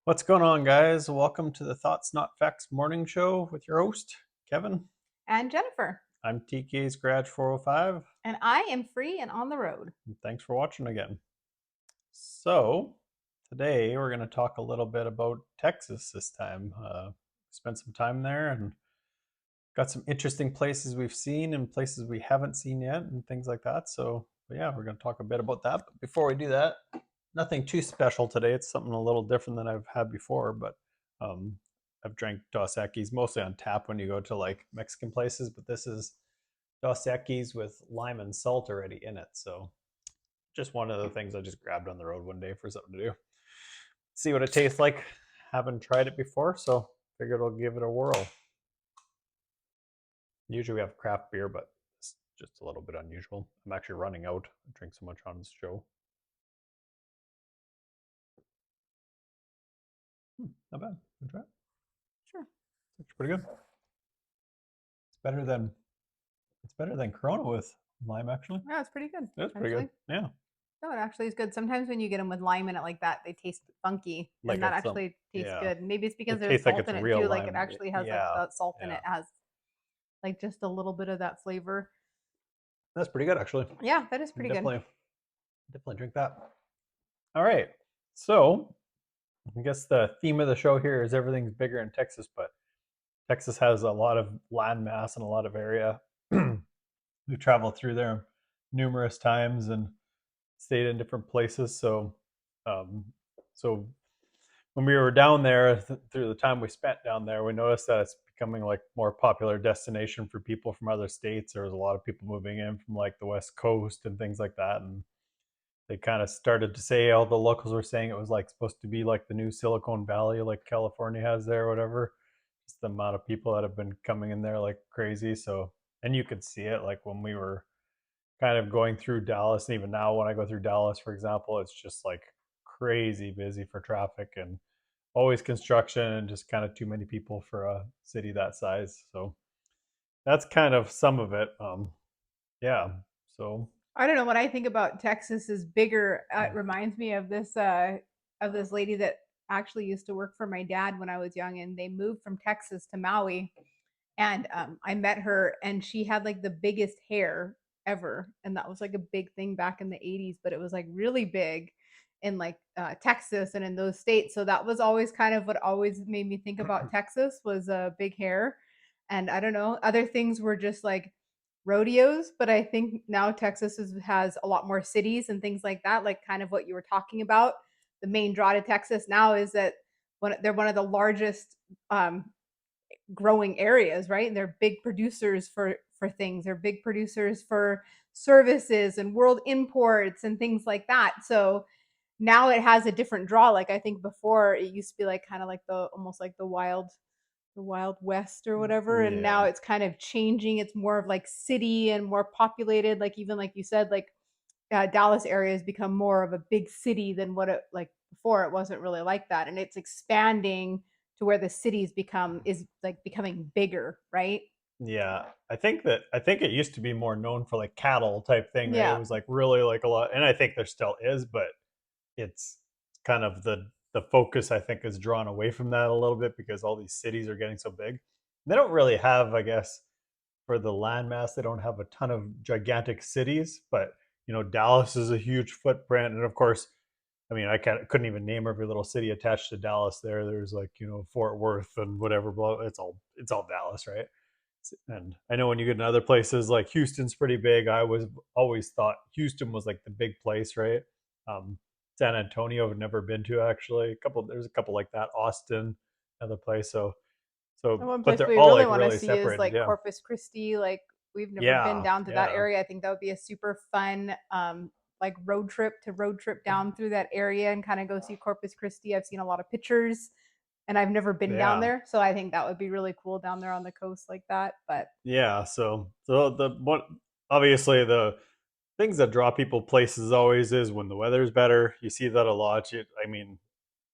What's going on, guys? Welcome to the Thoughts Not Facts morning show with your host, Kevin. And Jennifer. I'm TK's Garage 405. And I am free and on the road. And thanks for watching again. So, today we're going to talk a little bit about Texas this time. Spent some time there and got some interesting places we've seen and places we haven't seen yet and things like that. So, yeah, we're going to talk a bit about that. But before we do that, nothing too special today. It's something a little different than I've had before, but um, I've drank Dos Equis mostly on tap when you go to like Mexican places, but this is Dos Equis with lime and salt already in it. So just one of the things I just grabbed on the road one day for something to do. See what it tastes like. Haven't tried it before, so figured I'll give it a whirl. Usually we have craft beer, but it's just a little bit unusual. I'm actually running out. I drink so much on this show. Not bad. Good try. Sure. It's pretty good. Better than it's better than Corona with lime, actually. Yeah, it's pretty good. That's pretty good. Actually. Yeah, No, it actually is good. Sometimes when you get them with lime in it like that, they taste funky, like and that it's actually tastes yeah. good. Maybe it's because It there's tastes like salt it's in it real too. Like it lime. actually has like Yeah, that salt in yeah. it has like just a little bit of that flavor. That's pretty good, actually. Yeah, that is pretty good. Definitely drink that. All right. So I guess the theme of the show here is everything's bigger in Texas, but Texas has a lot of land mass and a lot of area. We traveled through there numerous times and stayed in different places. Um, so when we were down there, through the time we spent down there, we noticed that it's becoming like more popular destination for people from other states. There was a lot of people moving in from like the West Coast and things like that, and they kind of started to say, all the locals were saying it was like supposed to be like the new Silicon Valley, like California has there, or whatever. Just the amount of people that have been coming in there like crazy. So, and you could see it like when we were kind of going through Dallas, and even now when I go through Dallas, for example, it's just like crazy busy for traffic and always construction and just kind of too many people for a city that size. So that's kind of some of it. Yeah. So I don't know. When I think about Texas is bigger, it reminds me of this lady that actually used to work for my dad when I was young, and they moved from Texas to Maui. And I met her, and she had like the biggest hair ever, and that was like a big thing back in the '80s. But it was like really big in like Texas and in those states. So that was always kind of what always made me think about Texas was big hair. And I don't know, other things were just like rodeos, but I think now has a lot more cities and things like that, like kind of what you were talking about. The main draw to Texas now is that they're one of the largest growing areas, right? And they're big producers for things. They're big producers for services and world imports and things like that. So now it has a different draw. Like I think before it used to be like kind of like the almost like the wild west or whatever, and yeah, now it's kind of changing. It's more of like city and more populated, like even like you said, like Dallas area has become more of a big city than what it like before. It wasn't really like that, and it's expanding to where the cities is like becoming bigger, right? yeah. I think it used to be more known for like cattle type thing, right? It Yeah. was like really like a lot, and I think there still is, but it's kind of the focus I think is drawn away from that a little bit because all these cities are getting so big. They don't really have, I guess, for the landmass, they don't have a ton of gigantic cities, but Dallas is a huge footprint, and of course, I mean, couldn't even name every little city attached to Dallas. There's like Fort Worth and whatever. Blah, it's all Dallas, right? And I know when you get in other places like Houston's pretty big. I was always thought Houston was like the big place, right? Um, San Antonio I've never been to actually. There's a couple like that. Austin, another place. And one But place they're we all really like want to really see is separated. like Yeah, Corpus Christi. Like we've never been yeah, down to that yeah, area. I think that would be a super fun like road trip down through that area and kind of go see Corpus Christi. I've seen a lot of pictures and I've never been down yeah. there, so I think that would be really cool down there on the coast like that. But Yeah, so the what obviously the things that draw people places always is when the weather's better. You see that a lot. I mean,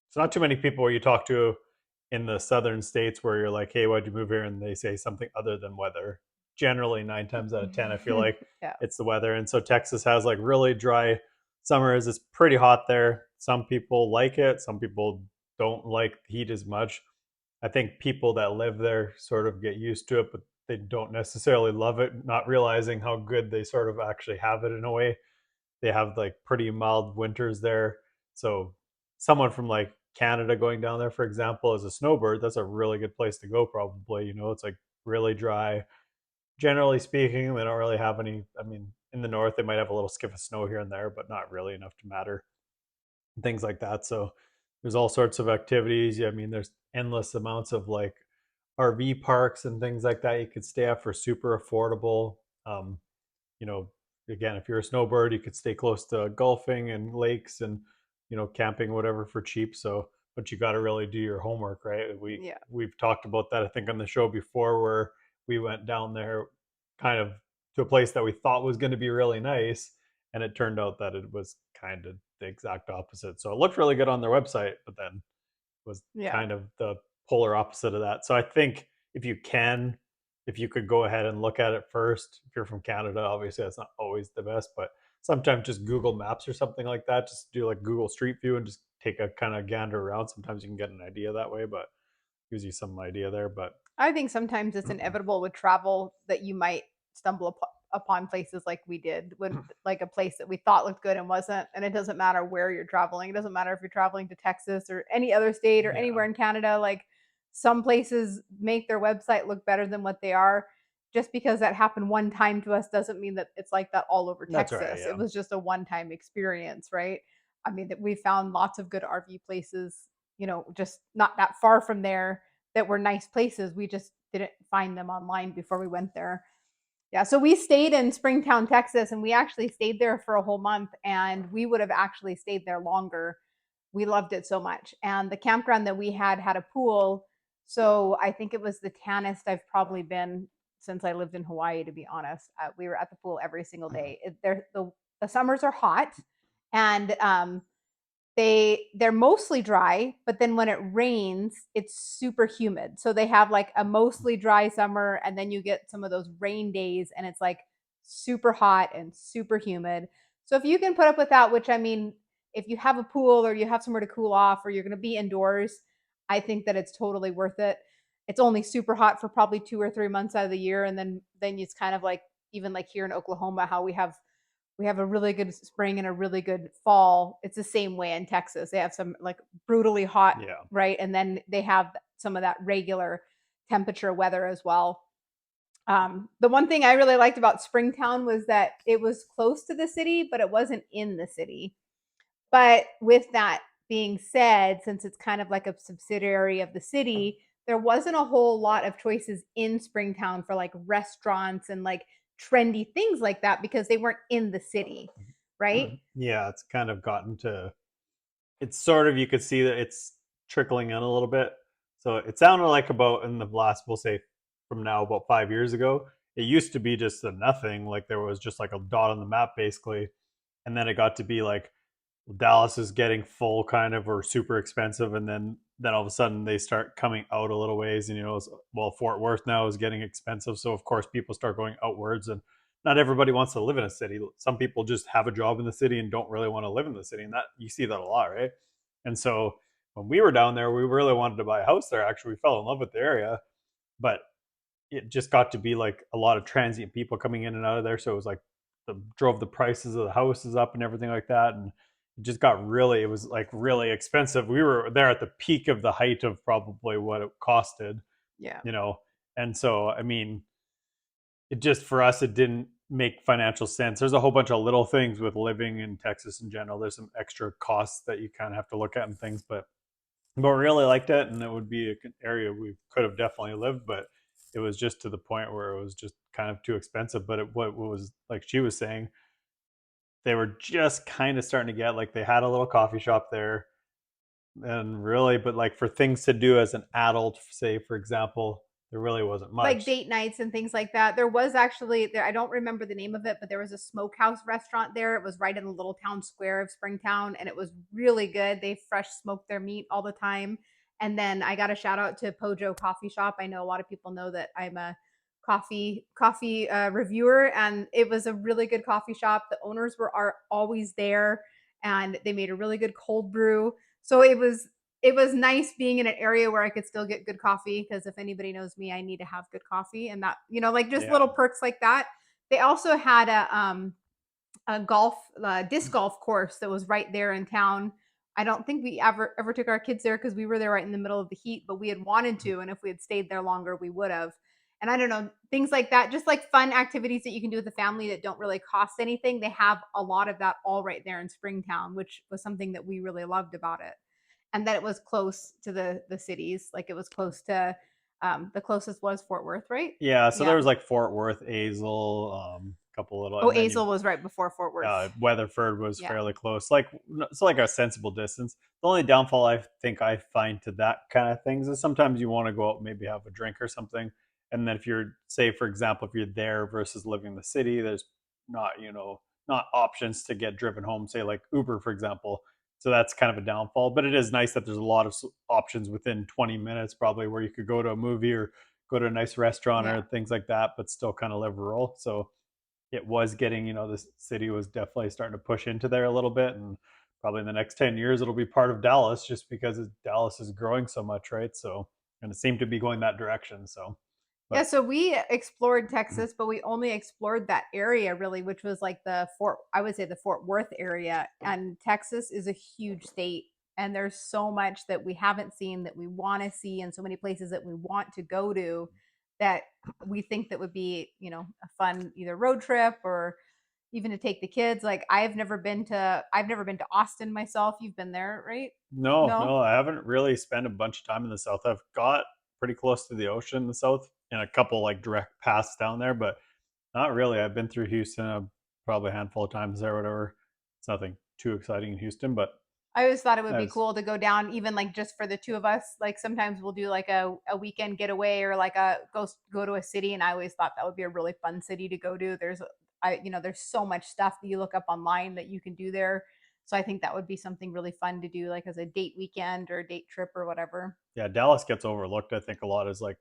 it's not too many people where you talk to in the southern states where you're like, "Hey, why'd you move here?" and they say something other than weather. Generally, 9 times out of 10, I feel like yeah. it's the weather. And so Texas has like really dry summers. It's pretty hot there. Some people like it. Some people don't like heat as much. I think people that live there sort of get used to it, but they don't necessarily love it, not realizing how good they sort of actually have it in a way. They have like pretty mild winters there. So someone from like Canada going down there, for example, as a snowbird, that's a really good place to go probably. It's like really dry. Generally speaking, they don't really have any. I mean, in the north, they might have a little skiff of snow here and there, but not really enough to matter. Things like that. So there's all sorts of activities. Yeah, I mean, there's endless amounts of like RV parks and things like that you could stay at for super affordable. Um, you know, again, if you're a snowbird, you could stay close to golfing and lakes and camping, whatever, for cheap. So, but you got to really do your homework, right? Yeah. We've talked about that, I think, on the show before, where we went down there, kind of to a place that we thought was going to be really nice, and it turned out that it was kind of the exact opposite. So it looked really good on their website, but then was Yeah. kind of the polar opposite of that. So I think if you can, if you could go ahead and look at it first, if you're from Canada, obviously that's not always the best, but sometimes just Google Maps or something like that, just do like Google Street View and just take a kind of gander around. Sometimes you can get an idea that way, but gives you some idea there. But I think sometimes it's inevitable with travel that you might stumble upon places like we did, when like a place that we thought looked good and wasn't. And it doesn't matter where you're traveling. It doesn't matter if you're traveling to Texas or any other state or yeah, anywhere in Canada. Like, some places make their website look better than what they are. Just because that happened one time to us doesn't mean that it's like that all over that's all right. Texas. It Yeah. was just a one-time experience, right? I mean, that we found lots of good RV places, just not that far from there, that were nice places. We just didn't find them online before we went there. Yeah, so we stayed in Springtown, Texas, and we actually stayed there for a whole month, and we would have actually stayed there longer. We loved it so much. And the campground that we had a pool. So I think it was the tannest I've probably been since I lived in Hawaii, to be honest. We were at the pool every single day. The summers are hot, and they're mostly dry, but then when it rains, it's super humid. So they have like a mostly dry summer, and then you get some of those rain days, and it's like super hot and super humid. So if you can put up with that, which, I mean, if you have a pool or you have somewhere to cool off or you're going to be indoors, I think that it's totally worth it. It's only super hot for probably 2 or 3 months out of the year, and then it's kind of like, even like here in Oklahoma, how we have a really good spring and a really good fall. It's the same way in Texas. They have some like brutally hot, Yeah. right? And then they have some of that regular temperature weather as well. The one thing I really liked about Springtown was that it was close to the city, but it wasn't in the city. But with that being said, since it's kind of like a subsidiary of the city, there wasn't a whole lot of choices in Springtown for like restaurants and like trendy things like that, because they weren't in the city, right? Yeah, it's kind of gotten to, it's sort of, you could see that it's trickling in a little bit. So it sounded like about in the last, we'll say from now about 5 years ago, it used to be just a nothing. Like there was just like a dot on the map basically. And then it got to be like Dallas is getting full kind of, or super expensive. And then all of a sudden they start coming out a little ways. And well, Fort Worth now is getting expensive. So of course people start going outwards, and not everybody wants to live in a city. Some people just have a job in the city and don't really want to live in the city, and that you see that a lot, right? And so when we were down there, we really wanted to buy a house there. Actually, we fell in love with the area, but it just got to be like a lot of transient people coming in and out of there. So it was like drove the prices of the houses up and everything like that. And it just got really, it was like really expensive. We were there at the peak of the height of probably what it costed, Yeah. you know? And so, I mean, it just, for us, it didn't make financial sense. There's a whole bunch of little things with living in Texas in general. There's some extra costs that you kind of have to look at and things, but we really liked it, and it would be an area we could have definitely lived, but it was just to the point where it was just kind of too expensive. But what was, like she was saying, they were just kind of starting to get, like, they had a little coffee shop there, and really, but like for things to do as an adult, say for example, there really wasn't Like much. date nights and things like that. There was actually there, I don't remember the name of it, but there was a smokehouse restaurant there. It was right in the little town square of Springtown, and it was really good. They fresh smoked their meat all the time. And then I got a shout out to Pojo Coffee Shop. I know a lot of people know that I'm a coffee reviewer, and it was a really good coffee shop. The owners are always there, and they made a really good cold brew. So it was it was nice being in an area where I could still get good coffee, because if anybody knows me, I need to have good coffee, and that, like just little Yeah. perks like that. They also had a golf disc golf course that was right there in town. I don't think we ever took our kids there because we were there right in the middle of the heat, but we had wanted to, and if we had stayed there longer, we would have. And I don't know, things like that, just like fun activities that you can do with the family that don't really cost anything. They have a lot of that all right there in Springtown, which was something that we really loved about it. And that it was close to the cities, like it was close to the closest was Fort Worth, right? Yeah, so there Yeah. was like Fort Worth, Azle, a couple little, Oh, and then you Azle was right before Fort Worth. Weatherford was Yeah. fairly close, like it's like a sensible distance. The only downfall I think I find to that kind of things is sometimes you want to go out and maybe have a drink or something, and then if you're, say for example, if you're there versus living in the city, there's not not options to get driven home, say like Uber for example. So that's kind of a downfall, but it is nice that there's a lot of options within 20 minutes probably where you could go to a movie or go to a nice restaurant Yeah. or things like that, but still kind of live rural. So it was getting, the city was definitely starting to push into there a little bit. And probably in the next 10 years, it'll be part of Dallas just because Dallas is growing so much, right? So, and it seemed to be going that direction. So, Yeah, but so we explored Texas, but we only explored that area really, which was like I would say the Fort Worth area. And Texas is a huge state. And there's so much that we haven't seen that we want to see, and so many places that we want to go to that we think that would be, a fun either road trip or even to take the kids. Like I've never been to Austin myself. You've been there, right? no, No? no, I haven't really spent a bunch of time in the South. I've got pretty close to the ocean in the South and a couple like direct paths down there, but not really. I've been through Houston probably a handful of times there, or whatever. It's nothing too exciting in Houston, but I always thought it would be as cool to go down, even like just for the two of us. Like sometimes we'll do like a weekend getaway or like a go to a city, and I always thought that would be a really fun city to go to. There's so much stuff that you look up online that you can do there. So I think that would be something really fun to do, like as a date weekend or a date trip or whatever. yeah, Dallas gets overlooked. I think a lot as like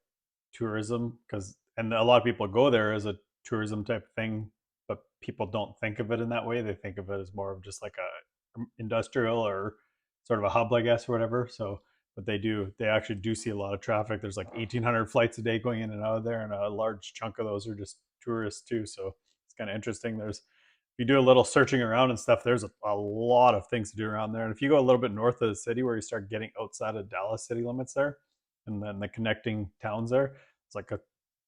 tourism because, and a lot of people go there as a tourism type thing, but people don't think of it in that way. They think of it as more of just like a industrial or sort of a hub, I guess, or whatever. So, but they actually do see a lot of traffic. There's like 1,800 flights a day going in and out of there, and a large chunk of those are just tourists too. So it's kind of interesting. If you do a little searching around and stuff, there's a lot of things to do around there. And if you go a little bit north of the city, where you start getting outside of Dallas city limits there, and then the connecting towns there, it's like a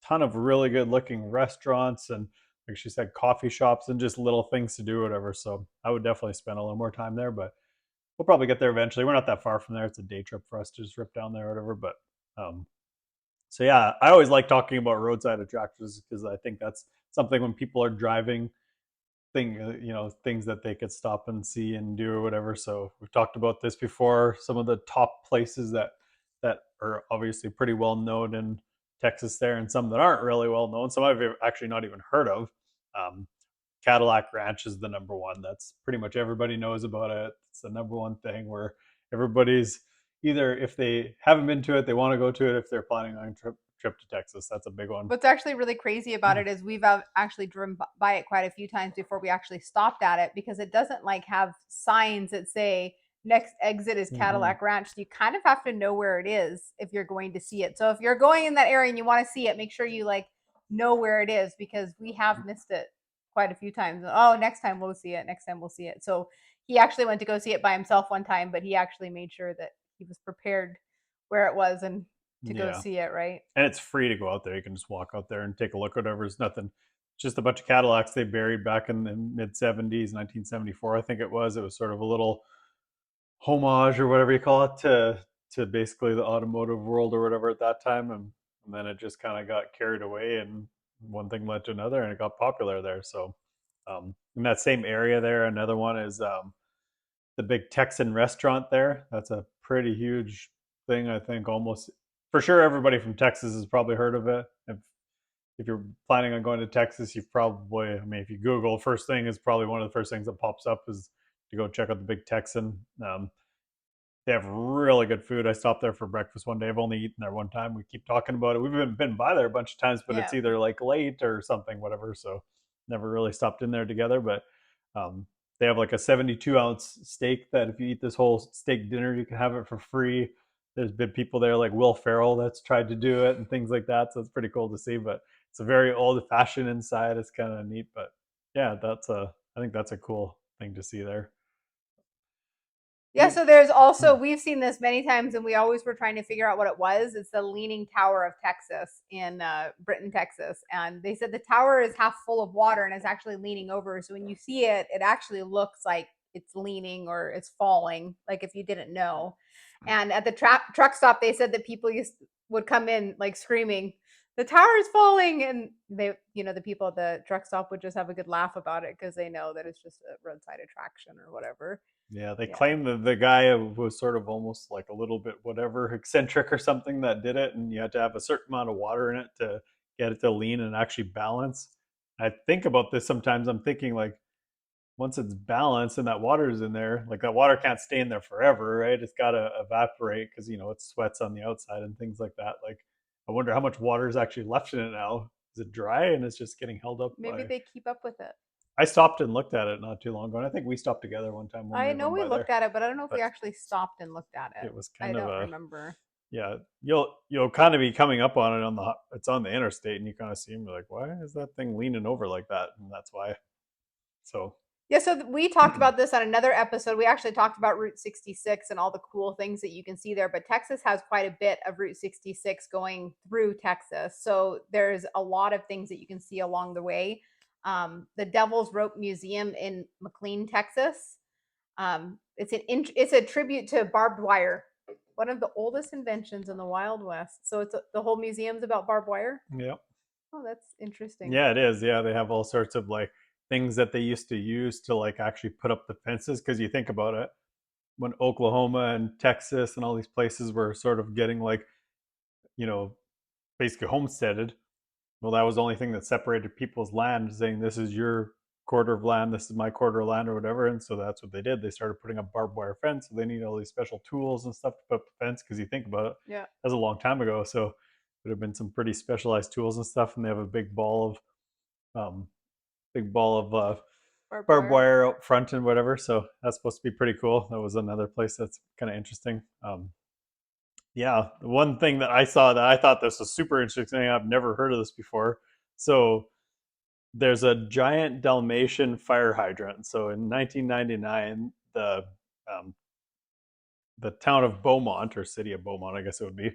ton of really good looking restaurants and, like she said, coffee shops and just little things to do, whatever. So I would definitely spend a little more time there, but we'll probably get there eventually. We're not that far from there. It's a day trip for us to just rip down there or whatever. But um, so yeah, I always like talking about roadside attractions because I think that's something when people are driving things that they could stop and see and do or whatever. So we've talked about this before, some of the top places that are obviously pretty well known in Texas there, and some that aren't really well known, some I've actually not even heard of. um, Cadillac Ranch is the number one. That's pretty much everybody knows about it. It's the number one thing where everybody's either, if they haven't been to it, they want to go to it. If they're planning on a trip to Texas, that's a big one. What's actually really crazy about it is we've actually driven by it quite a few times before we actually stopped at it, because it doesn't like have signs that say next exit is Mm-hmm. Cadillac Ranch. So you kind of have to know where it is if you're going to see it. So if you're going in that area and you want to see it, make sure you like know where it is, because we have missed it quite a few times. Oh, next time we'll see it. Next time we'll see it. So he actually went to go see it by himself one time, but he actually made sure that he was prepared where it was and to go Yeah, see it, right? and it's free to go out there. You can just walk out there and take a look. Whatever, it's nothing. It's just a bunch of Cadillacs they buried back in the mid '70s, 1974, I think it was. It was sort of a little homage or whatever you call it to basically the automotive world or whatever at that time, and then it just kind of got carried away, and one thing led to another, and it got popular there. So, in that same area there, another one is the big Texan restaurant there. That's a pretty huge thing. I think almost for sure everybody from Texas has probably heard of it. If you're planning on going to Texas, you've probably, I mean, if you Google, first thing is probably one of the first things that pops up is to go check out the Big Texan. They have really good food. I stopped there for breakfast one day. I've only eaten there one time. We keep talking about it. We've been by there a bunch of times, but it's Yeah. either like late or something, whatever. So never really stopped in there together. But um, they have like a 72-ounce steak that if you eat this whole steak dinner, you can have it for free. There's been people there like Will Ferrell that's tried to do it and things like that. So it's pretty cool to see. But it's a very old fashioned inside. It's kind of neat. But yeah, I think that's a cool thing to see there. Yeah, so there's also, we've seen this many times and we always were trying to figure out what it was. It's the Leaning Tower of Texas in Britton, Texas. And they said the tower is half full of water and it's actually leaning over. So when you see it, it actually looks like it's leaning or it's falling, like if you didn't know. And at the truck stop, they said that people would come in like screaming, the tower is falling. And they, the people at the truck stop would just have a good laugh about it because they know that it's just a roadside attraction or whatever. Yeah, they Yeah. claim that the guy was sort of almost like a little bit whatever eccentric or something that did it, and you had to have a certain amount of water in it to get it to lean and actually balance. I think about this sometimes. I'm thinking like once it's balanced and that water is in there, like that water can't stay in there forever, right? It's got to evaporate because it sweats on the outside and things like that. Like I wonder how much water is actually left in it now. Is it dry and it's just getting held up Maybe by? they keep up with it. I stopped and looked at it not too long ago, and I think we stopped together one time when we I were know going we by there. looked at it, but I don't know if we But actually stopped and looked at it. it was I kind of don't a remember. yeah. You'll kind of be coming up on it it's on the interstate, and you kind of see them like, why is that thing leaning over like that? And that's why. So Yeah, so we talked about this on another episode. We actually talked about Route 66 and all the cool things that you can see there, but Texas has quite a bit of Route 66 going through Texas. So there's a lot of things that you can see along the way. The Devil's Rope Museum in McLean, Texas. It's a tribute to barbed wire, one of the oldest inventions in the Wild West. So the whole museum's about barbed wire. yeah, Oh, that's interesting. yeah, it is. Yeah, they have all sorts of like things that they used to use to like actually put up the fences. Because you think about it, when Oklahoma and Texas and all these places were sort of getting like you know basically homesteaded. Well, that was the only thing that separated people's land, saying this is your quarter of land, this is my quarter of land, or whatever. And so that's what they did. They started putting up barbed wire fence. So they need all these special tools and stuff to put up the fence. Because you think about it, Yeah. that's a long time ago. So it would have been some pretty specialized tools and stuff. And they have a um, big ball of barbed wire out front and whatever. So that's supposed to be pretty cool. That was another place that's kind of interesting. Yeah, the one thing that I saw that I thought this was super interesting, I've never heard of this before. So there's a giant Dalmatian fire hydrant. So in 1999, um, the town of Beaumont, or city of Beaumont, I guess it would be,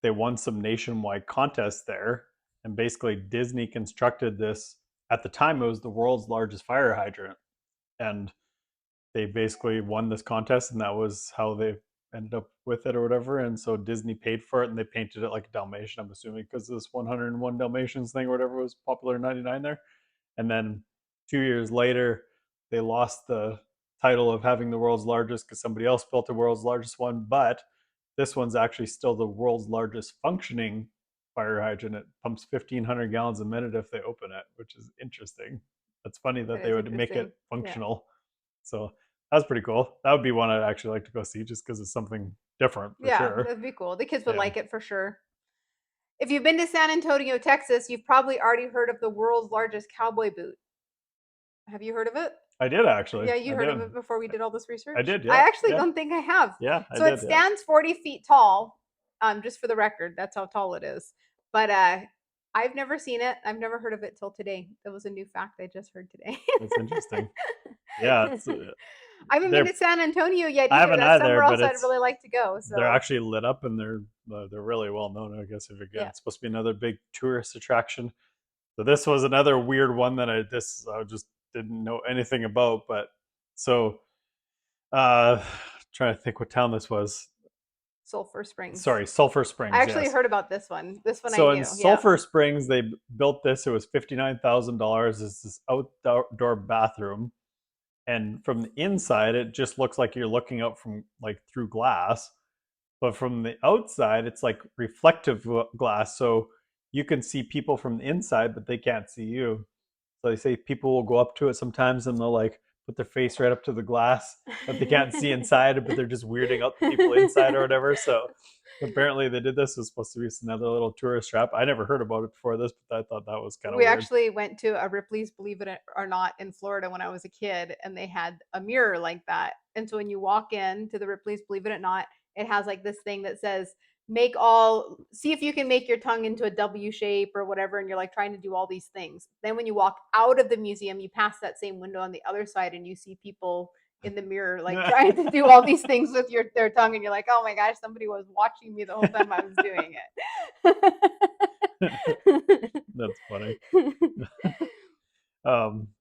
they won some nationwide contests there, and basically Disney constructed this. At the time, it was the world's largest fire hydrant, and they basically won this contest, and that was how they ended up with it or whatever. And so Disney paid for it, and they painted it like a Dalmatian, I'm assuming, because this 101 Dalmatians thing or whatever was popular in 99 there. And then 2 years later, they lost the title of having the world's largest because somebody else built the world's largest one. But this one's actually still the world's largest functioning fire hydrant. It pumps 1,500 gallons a minute if they open it, which is interesting. That's funny that they would make it functional. Yeah. So that's pretty cool. That would be one I'd actually like to go see just because it's something different for sure. That'd be cool. The kids would like it for sure. If you've been to San Antonio, Texas, you've probably already heard of the world's largest cowboy boot. Have you heard of it? I did actually. Yeah, you heard of it before we did all this research? I did, yeah. I actually don't think I have. Yeah, so it stands 40 feet tall, just for the record. That's how tall it is. But I've never seen it. I've never heard of it till today. That was a new fact I just heard today. That's interesting. Yeah. I haven't been to San Antonio yet either. I haven't That's either, somewhere else but I'd really like to go. So they're actually lit up and they're really well known. I guess it's supposed to be another big tourist attraction. So this was another weird one that I just didn't know anything about. But so trying to think what town this was. Sulphur Springs. Sorry, Sulphur Springs. I actually heard about this one. This one so I knew. So in Sulphur Springs, they built this. It was $59,000. It's this outdoor bathroom, and from the inside, it just looks like you're looking out from like through glass. But from the outside, it's like reflective glass, so you can see people from the inside, but they can't see you. So they say people will go up to it sometimes and they'll like put their face right up to the glass, but they can't see inside, but they're just weirding out the people inside or whatever. So Apparently they did this. It was supposed to be another little tourist trap. I never heard about it before this, but I thought that was kind of We weird. actually went to a Ripley's, believe it or not, in Florida when I was a kid, and they had a mirror like that. And so when you walk in to the Ripley's, believe it or not, it has like this thing that says, see if you can make your tongue into a W shape or whatever. And you're like trying to do all these things. Then when you walk out of the museum, you pass that same window on the other side and you see people in the mirror like trying to do all these things with their tongue, and you're like, oh my gosh, somebody was watching me the whole time I was doing it. That's funny.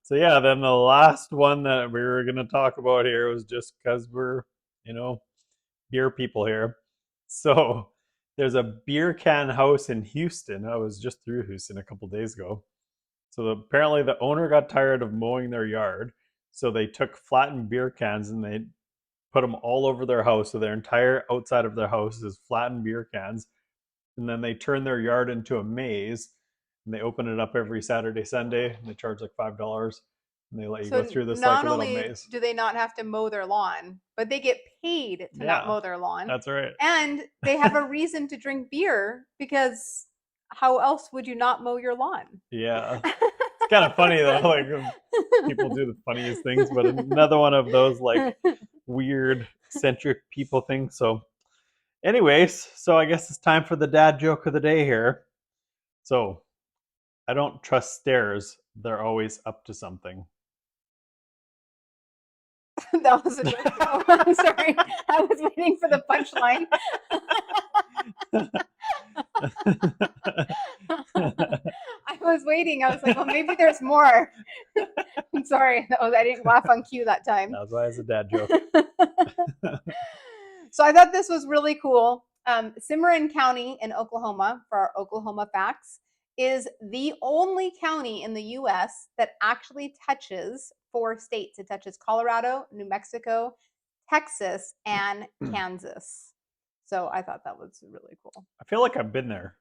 So yeah, then the last one that we were going to talk about here was just because we're, beer people here. So there's a beer can house in Houston. I was just through Houston a couple days ago. So apparently the owner got tired of mowing their yard. So they took flattened beer cans and they put them all over their house. So their entire outside of their house is flattened beer cans. And then they turn their yard into a maze. And they open it up every Saturday, Sunday. And they charge like $5. And they let you go So through this like not little only maze. do they not have to mow their lawn, but they get paid to not Yeah, mow their lawn. that's right. And they have a reason to drink beer, because how else would you not mow your lawn? Yeah. It's kind of funny though. Like people do the funniest things, but another one of those like weird centric people things. So anyways, so I guess it's time for the dad joke of the day here. So I don't trust stairs. They're always up to something. That was a joke. Oh, I'm sorry. I was waiting for the punchline. I was waiting. I was like, well, maybe there's more. I'm sorry. I didn't laugh on cue that time. That's why it's a dad joke. So I thought this was really cool. Cimarron County in Oklahoma, for our Oklahoma facts, is the only county in the U.S. that actually touches 4 states. It touches Colorado, New Mexico, Texas, and Kansas. So I thought that was really cool. I feel like I've been there.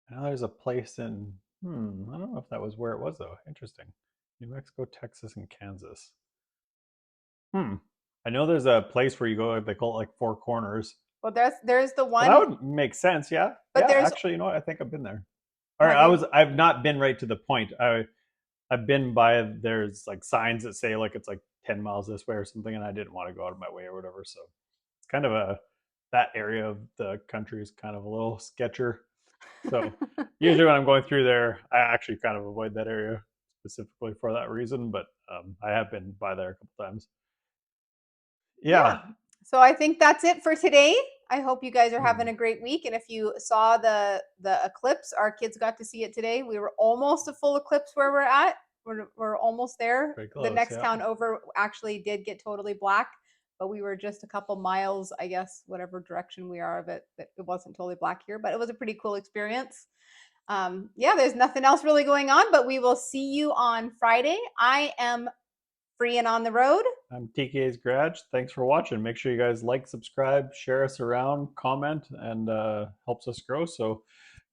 I know there's a place in, I don't know if that was where it was though. Interesting. New Mexico, Texas, and Kansas. I know there's a place where you go, they call it like Four Corners. Well, there's the one. Well, that would make sense, yeah. But yeah, there's actually, you know what? I think I've been there. All right, I've not been right to the point. I've been by, there's like signs that say like it's like 10 miles this way or something, and I didn't want to go out of my way or whatever. So it's kind of that area of the country is kind of a little sketcher. So usually when I'm going through there, I actually kind of avoid that area specifically for that reason. But I have been by there a couple times. Yeah. So I think that's it for today. I hope you guys are having a great week. And if you saw the eclipse, our kids got to see it today. We were almost a full eclipse where we're at. We're almost there. Close, the next town over actually did get totally black, but we were just a couple miles, I guess, whatever direction we are of it, that it wasn't totally black here. But it was a pretty cool experience. There's nothing else really going on, but we will see you on Friday. I am free and on the road. I'm TK's Garage. Thanks for watching. Make sure you guys like, subscribe, share us around, comment, and helps us grow. So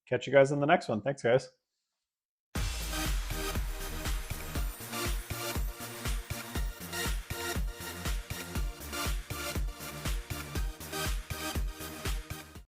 catch you guys in the next one. Thanks, guys.